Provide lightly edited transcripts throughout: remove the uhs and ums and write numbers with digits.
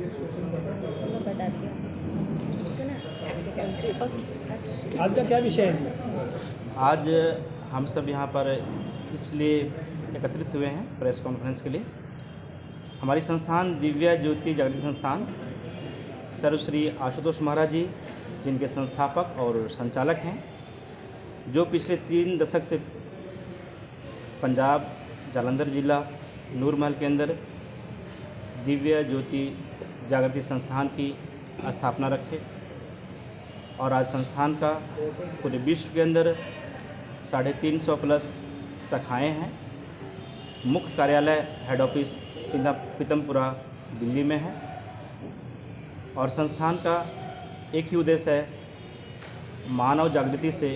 मैं बताती हूँ इसको ना ऐसे करके। आज का क्या विषय है इसमें? आज हम सब यहाँ पर इसलिए एकत्रित हुए हैं प्रेस कॉन्फ्रेंस के लिए। हमारी संस्थान दिव्य ज्योति जागृति संस्थान सर्वश्री आशुतोष महाराज जी, जिनके संस्थापक और संचालक हैं, जो पिछले 3 दशक से पंजाब जालंधर जिला नूरमहल के अंदर दिव्य ज्योति जागृति संस्थान की स्थापना रखे और आज संस्थान का पूरे विश्व के अंदर 350 प्लस शाखाएँ हैं। मुख्य कार्यालय हेड ऑफिस पीतमपुरा दिल्ली में है और संस्थान का एक ही उद्देश्य है, मानव जागृति से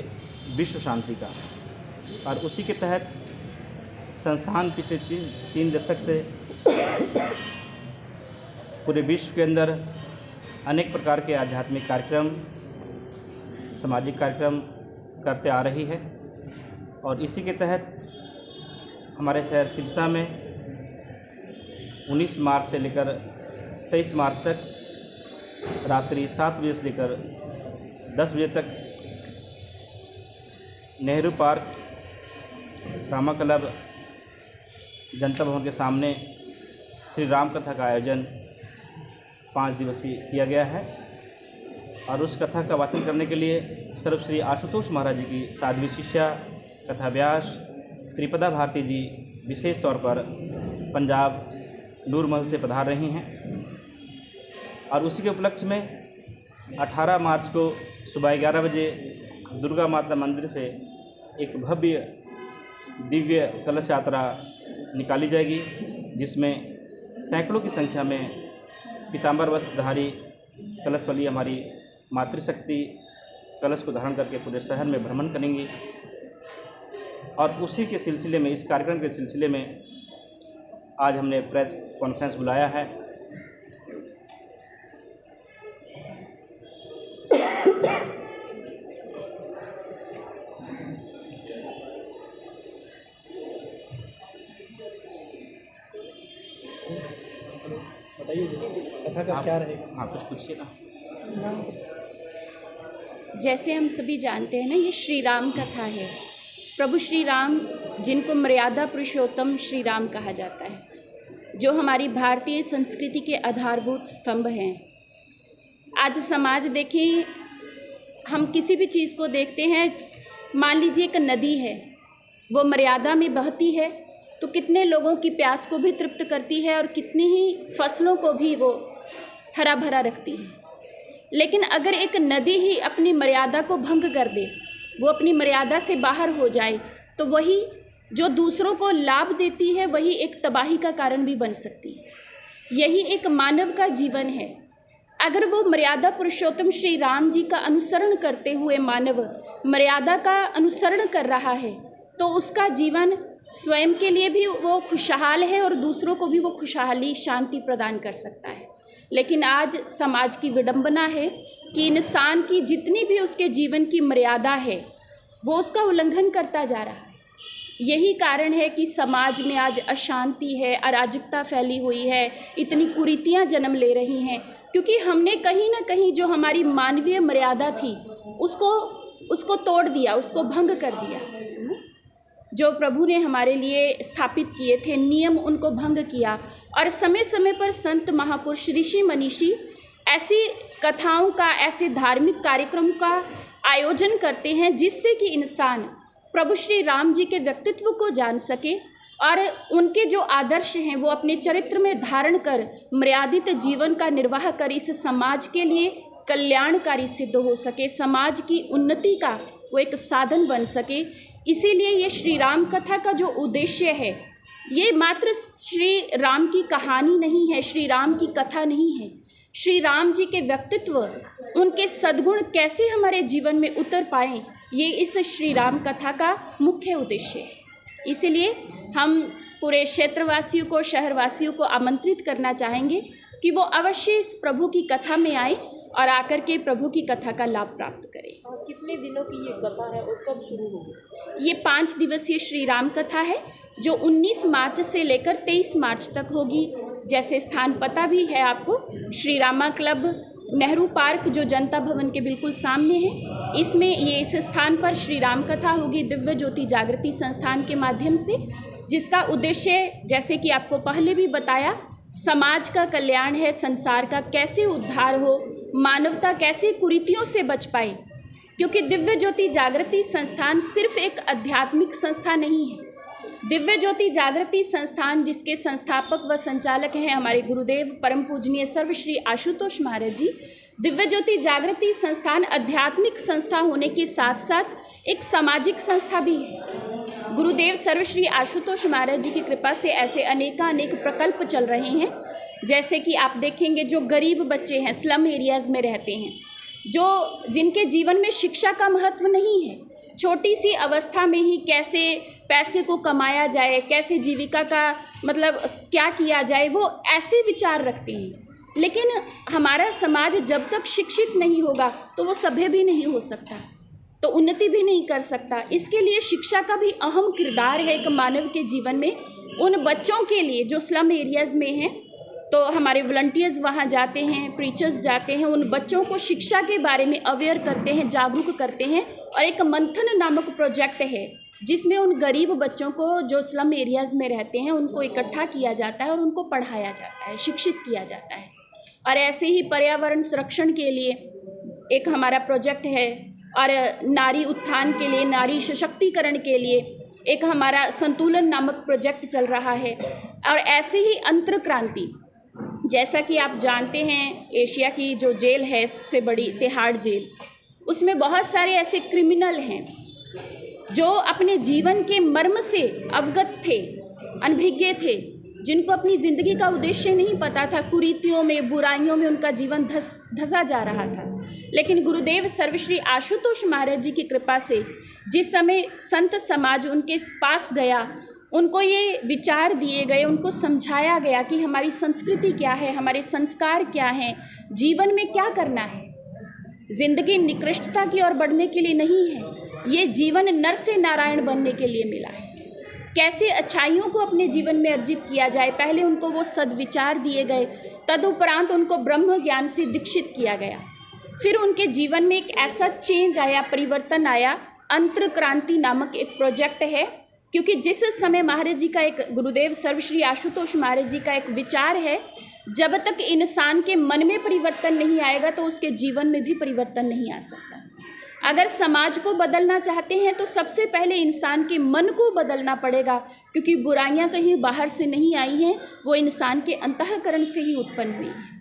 विश्व शांति का। और उसी के तहत संस्थान पिछले 3 दशक से पूरे विश्व के अंदर अनेक प्रकार के आध्यात्मिक कार्यक्रम, सामाजिक कार्यक्रम करते आ रही है। और इसी के तहत हमारे शहर सिरसा में 19 मार्च से लेकर 23 मार्च तक रात्रि 7 बजे से लेकर 10 बजे तक नेहरू पार्क रामा क्लब जनता भवन के सामने श्री राम कथा का आयोजन 5 दिवसीय किया गया है। और उस कथा का वाचन करने के लिए सर्वश्री आशुतोष महाराज जी की साध्वी शिष्या कथा व्यास त्रिपदा भारती जी विशेष तौर पर पंजाब नूरमहल से पधार रही हैं। और उसी के उपलक्ष्य में 18 मार्च को सुबह 11 बजे दुर्गा माता मंदिर से एक भव्य दिव्य कलश यात्रा निकाली जाएगी, जिसमें सैकड़ों की संख्या में पीताम्बर वस्त्रधारी कलश वाली हमारी मातृशक्ति कलश को धारण करके पूरे शहर में भ्रमण करेंगी। और उसी के सिलसिले में, इस कार्यक्रम के सिलसिले में आज हमने प्रेस कॉन्फ्रेंस बुलाया है। बताइए कथा का क्या रहेगा? हाँ, कुछ पूछिए ना। जैसे हम सभी जानते हैं ना, ये श्री राम कथा है। प्रभु श्री राम, जिनको मर्यादा पुरुषोत्तम श्री राम कहा जाता है, जो हमारी भारतीय संस्कृति के आधारभूत स्तंभ हैं। आज समाज देखें, हम किसी भी चीज़ को देखते हैं, मान लीजिए एक नदी है, वो मर्यादा में बहती है तो कितने लोगों की प्यास को भी तृप्त करती है और कितनी ही फसलों को भी वो हरा भरा रखती है। लेकिन अगर एक नदी ही अपनी मर्यादा को भंग कर दे, वो अपनी मर्यादा से बाहर हो जाए, तो वही जो दूसरों को लाभ देती है वही एक तबाही का कारण भी बन सकती है। यही एक मानव का जीवन है। अगर वो मर्यादा पुरुषोत्तम श्री राम जी का अनुसरण करते हुए मानव मर्यादा का अनुसरण कर रहा है, तो उसका जीवन स्वयं के लिए भी वो खुशहाल है और दूसरों को भी वो खुशहाली शांति प्रदान कर सकता है। लेकिन आज समाज की विडंबना है कि इंसान की जितनी भी उसके जीवन की मर्यादा है, वो उसका उल्लंघन करता जा रहा है। यही कारण है कि समाज में आज अशांति है, अराजकता फैली हुई है, इतनी कुरीतियाँ जन्म ले रही हैं, क्योंकि हमने कहीं ना कहीं जो हमारी मानवीय मर्यादा थी उसको तोड़ दिया, उसको भंग कर दिया। जो प्रभु ने हमारे लिए स्थापित किए थे नियम, उनको भंग किया। और समय समय पर संत महापुरुष ऋषि मनीषी ऐसी कथाओं का, ऐसे धार्मिक कार्यक्रम का आयोजन करते हैं जिससे कि इंसान प्रभु श्री राम जी के व्यक्तित्व को जान सके और उनके जो आदर्श हैं वो अपने चरित्र में धारण कर मर्यादित जीवन का निर्वाह कर इस समाज के लिए कल्याणकारी सिद्ध हो सके, समाज की उन्नति का वो एक साधन बन सके। इसीलिए ये श्री राम कथा का जो उद्देश्य है, ये मात्र श्री राम की कहानी नहीं है, श्री राम की कथा नहीं है। श्री राम जी के व्यक्तित्व, उनके सद्गुण कैसे हमारे जीवन में उतर पाएँ, ये इस श्री राम कथा का मुख्य उद्देश्य है। इसीलिए हम पूरे क्षेत्रवासियों को, शहरवासियों को आमंत्रित करना चाहेंगे कि वो अवश्य इस प्रभु की कथा में आए और आकर के प्रभु की कथा का लाभ प्राप्त करें। कितने दिनों की ये कथा है और कब शुरू होगी? ये 5 दिवसीय श्री राम कथा है, जो 19 मार्च से लेकर 23 मार्च तक होगी। जैसे स्थान पता भी है आपको, श्री रामा क्लब, नेहरू पार्क जो जनता भवन के बिल्कुल सामने है। इसमें ये इस स्थान पर श्री राम कथा होगी दिव्य ज्योति जागृति संस्थान के माध्यम से, जिसका उद्देश्य जैसे कि आपको पहले भी बताया, समाज का कल्याण है, संसार का कैसे उद्धार हो, मानवता कैसे कुरीतियों से बच पाए। क्योंकि दिव्य ज्योति जागृति संस्थान सिर्फ एक आध्यात्मिक संस्था नहीं है। दिव्य ज्योति जागृति संस्थान जिसके संस्थापक व संचालक हैं हमारे गुरुदेव परम पूजनीय सर्वश्री आशुतोष महाराज जी, दिव्य ज्योति जागृति संस्थान आध्यात्मिक संस्था होने के साथ साथ एक सामाजिक संस्था भी है। गुरुदेव सर्वश्री आशुतोष महाराज जी की कृपा से ऐसे अनेक प्रकल्प चल रहे हैं, जैसे कि आप देखेंगे जो गरीब बच्चे हैं, स्लम एरियाज़ में रहते हैं, जिनके जीवन में शिक्षा का महत्व नहीं है, छोटी सी अवस्था में ही कैसे पैसे को कमाया जाए, कैसे जीविका का मतलब क्या किया जाए, वो ऐसे विचार रखते हैं। लेकिन हमारा समाज जब तक शिक्षित नहीं होगा तो वो सभ्य भी नहीं हो सकता, तो उन्नति भी नहीं कर सकता। इसके लिए शिक्षा का भी अहम किरदार है एक मानव के जीवन में। उन बच्चों के लिए जो स्लम एरियाज़ में हैं, तो हमारे वॉलंटियर्स वहाँ जाते हैं, प्रीचर्स जाते हैं, उन बच्चों को शिक्षा के बारे में अवेयर करते हैं, जागरूक करते हैं। और एक मंथन नामक प्रोजेक्ट है जिसमें उन गरीब बच्चों को जो स्लम एरियाज़ में रहते हैं उनको इकट्ठा किया जाता है और उनको पढ़ाया जाता है, शिक्षित किया जाता है। और ऐसे ही पर्यावरण संरक्षण के लिए एक हमारा प्रोजेक्ट है, और नारी उत्थान के लिए, नारी सशक्तिकरण के लिए एक हमारा संतुलन नामक प्रोजेक्ट चल रहा है। और ऐसे ही अंतर क्रांति, जैसा कि आप जानते हैं एशिया की जो जेल है सबसे बड़ी तिहाड़ जेल, उसमें बहुत सारे ऐसे क्रिमिनल हैं जो अपने जीवन के मर्म से अवगत थे, अनभिज्ञ थे, जिनको अपनी ज़िंदगी का उद्देश्य नहीं पता था, कुरीतियों में, बुराइयों में उनका जीवन धंसा जा रहा था। लेकिन गुरुदेव सर्वश्री आशुतोष महाराज जी की कृपा से जिस समय संत समाज उनके पास गया, उनको ये विचार दिए गए, उनको समझाया गया कि हमारी संस्कृति क्या है, हमारे संस्कार क्या हैं, जीवन में क्या करना है। जिंदगी निकृष्टता की ओर बढ़ने के लिए नहीं है, ये जीवन नर से नारायण बनने के लिए मिला है। कैसे अच्छाइयों को अपने जीवन में अर्जित किया जाए, पहले उनको वो सद्विचार दिए गए, तदुपरांत उनको ब्रह्म ज्ञान से दीक्षित किया गया। फिर उनके जीवन में एक ऐसा चेंज आया, परिवर्तन आया, अंतर क्रांति नामक एक प्रोजेक्ट है। क्योंकि जिस समय महाराज जी का एक, गुरुदेव सर्वश्री आशुतोष महाराज जी का एक विचार है, जब तक इंसान के मन में परिवर्तन नहीं आएगा तो उसके जीवन में भी परिवर्तन नहीं आ सकता। अगर समाज को बदलना चाहते हैं तो सबसे पहले इंसान के मन को बदलना पड़ेगा, क्योंकि बुराइयां कहीं बाहर से नहीं आई हैं, वो इंसान के अंतःकरण से ही उत्पन्न हुई हैं।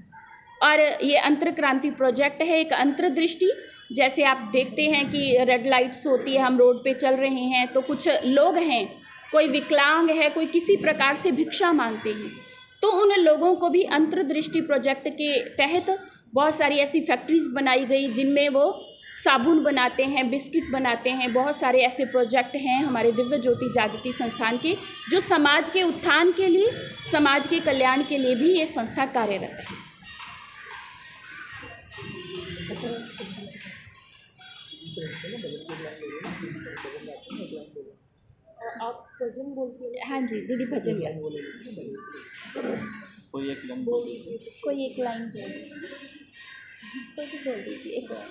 और ये अंतर क्रांति प्रोजेक्ट है एक अंतर्दृष्टि। जैसे आप देखते हैं कि रेड लाइट्स होती है, हम रोड पे चल रहे हैं तो कुछ लोग हैं, कोई विकलांग है, कोई किसी प्रकार से भिक्षा मांगते हैं, तो उन लोगों को भी अंतर्दृष्टि प्रोजेक्ट के तहत बहुत सारी ऐसी फैक्ट्रीज़ बनाई गई जिनमें वो साबुन बनाते हैं, बिस्किट बनाते हैं। बहुत सारे ऐसे प्रोजेक्ट हैं हमारे दिव्य ज्योति जागृति संस्थान के, जो समाज के उत्थान के लिए, समाज के कल्याण के लिए भी ये संस्था कार्यरत है। आप भजन बोलते हैं? हाँ जी दीदी, भजन गाएं। कोई एक लाइन बोल दीजिए। कोई एक लाइन बोल दीजिए, कोई भी बोल दीजिए एक बार।